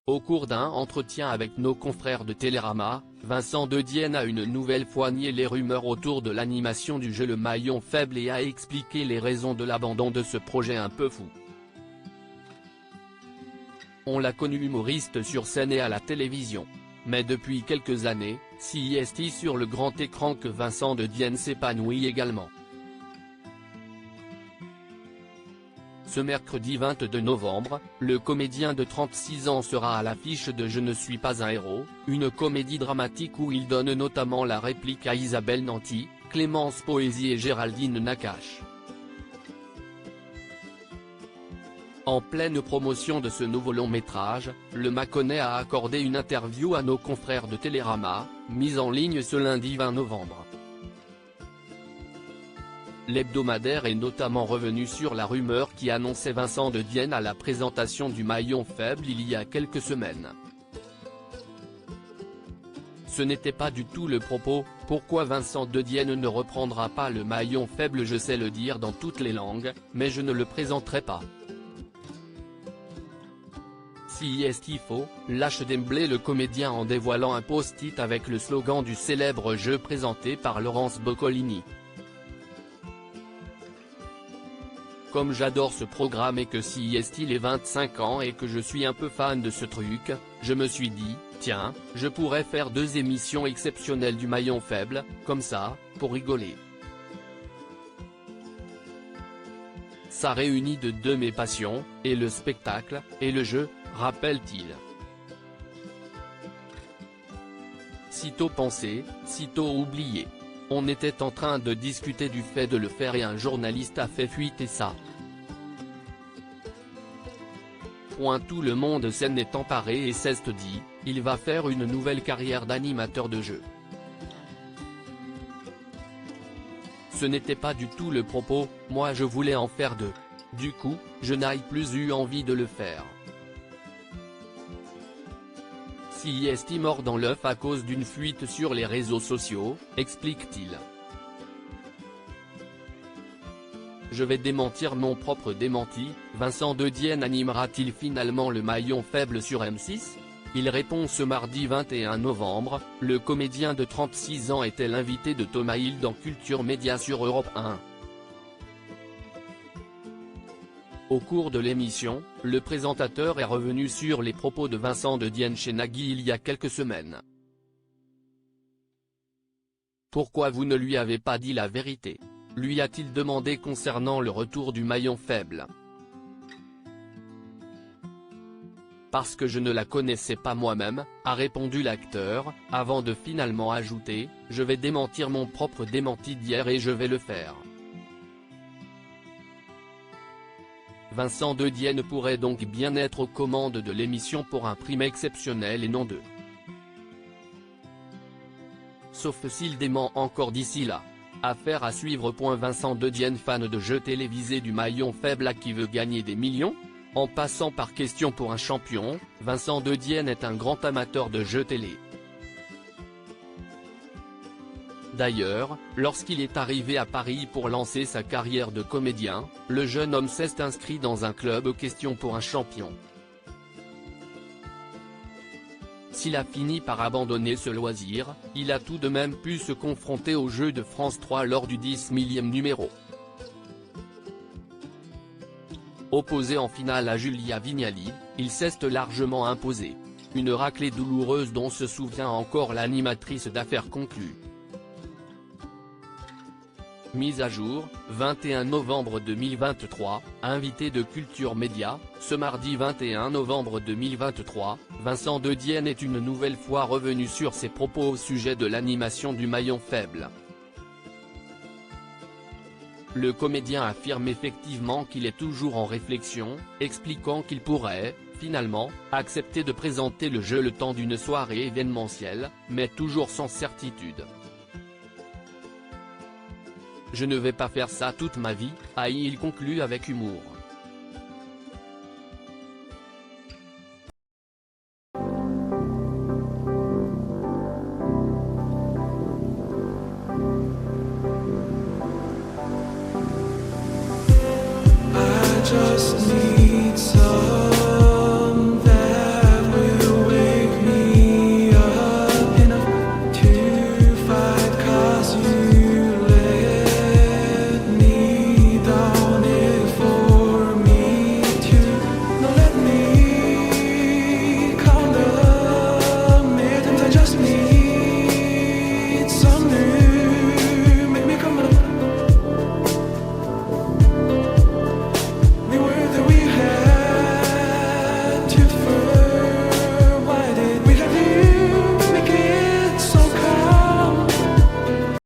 Au cours d'un entretien avec nos confrères de Télérama, Vincent De Dienne a une nouvelle fois nié les rumeurs autour de l'animation du jeu Le Maillon Faible et a expliqué les raisons de l'abandon de ce projet un peu fou. On l'a connu humoriste sur scène et à la télévision. Mais depuis quelques années, c'est sur le grand écran que Vincent De Dienne s'épanouit également. Ce mercredi 22 novembre, le comédien de 36 ans sera à l'affiche de Je ne suis pas un héros, une comédie dramatique où il donne notamment la réplique à Isabelle Nanty, Clémence Poésy et Géraldine Nakache. En pleine promotion de ce nouveau long métrage, le Mâconnais a accordé une interview à nos confrères de Télérama, mise en ligne ce lundi 20 novembre. L'hebdomadaire est notamment revenu sur la rumeur qui annonçait Vincent De Dienne à la présentation du Maillon Faible il y a quelques semaines. Ce n'était pas du tout le propos. Pourquoi Vincent De Dienne ne reprendra pas le Maillon Faible? Je sais le dire dans toutes les langues, mais je ne le présenterai pas. Si est-il faux, lâche d'emblée le comédien en dévoilant un post-it avec le slogan du célèbre jeu présenté par Laurence Boccolini. Comme j'adore ce programme et que si est-il les 25 ans et que je suis un peu fan de ce truc, je me suis dit, tiens, je pourrais faire 2 émissions exceptionnelles du Maillon Faible, comme ça, pour rigoler. Ça réunit de mes passions, et le spectacle, et le jeu, rappelle-t-il. Sitôt pensé, sitôt oublié. On était en train de discuter du fait de le faire et un journaliste a fait fuiter ça. Tout le monde s'en est emparé et s'est dit, il va faire une nouvelle carrière d'animateur de jeu. Ce n'était pas du tout le propos, moi je voulais en faire 2. Du coup, je n'ai plus eu envie de le faire. Si est mort dans l'œuf à cause d'une fuite sur les réseaux sociaux, explique-t-il. Je vais démentir mon propre démenti. Vincent De Dienne animera-t-il finalement le Maillon Faible sur M6 ? Il répond ce mardi 21 novembre, le comédien de 36 ans était l'invité de Thomas Hill dans Culture Média sur Europe 1. Au cours de l'émission, le présentateur est revenu sur les propos de Vincent De Dienne chez Nagui il y a quelques semaines. Pourquoi vous ne lui avez pas dit la vérité ? Lui a-t-il demandé concernant le retour du Maillon Faible. Parce que je ne la connaissais pas moi-même, a répondu l'acteur, avant de finalement ajouter, je vais démentir mon propre démenti d'hier et je vais le faire. Vincent De Dienne pourrait donc bien être aux commandes de l'émission pour un prime exceptionnel et non 2. Sauf s'il dément encore d'ici là. Affaire à suivre. Vincent De Dienne, fan de jeux télévisés du Maillon Faible à qui veut gagner des millions ? En passant par Question pour un champion, Vincent De Dienne est un grand amateur de jeux télé. D'ailleurs, lorsqu'il est arrivé à Paris pour lancer sa carrière de comédien, le jeune homme s'est inscrit dans un club Question pour un champion. S'il a fini par abandonner ce loisir, il a tout de même pu se confronter au jeu de France 3 lors du 10 millième numéro. Opposé en finale à Julia Vignali, il s'est largement imposé. Une raclée douloureuse dont se souvient encore l'animatrice d'Affaires conclues. Mise à jour, 21 novembre 2023, invité de Culture Média, ce mardi 21 novembre 2023, Vincent De Dienne est une nouvelle fois revenu sur ses propos au sujet de l'animation du Maillon Faible. Le comédien affirme effectivement qu'il est toujours en réflexion, expliquant qu'il pourrait, finalement, accepter de présenter le jeu le temps d'une soirée événementielle, mais toujours sans certitude. Je ne vais pas faire ça toute ma vie, il conclut avec humour. I just need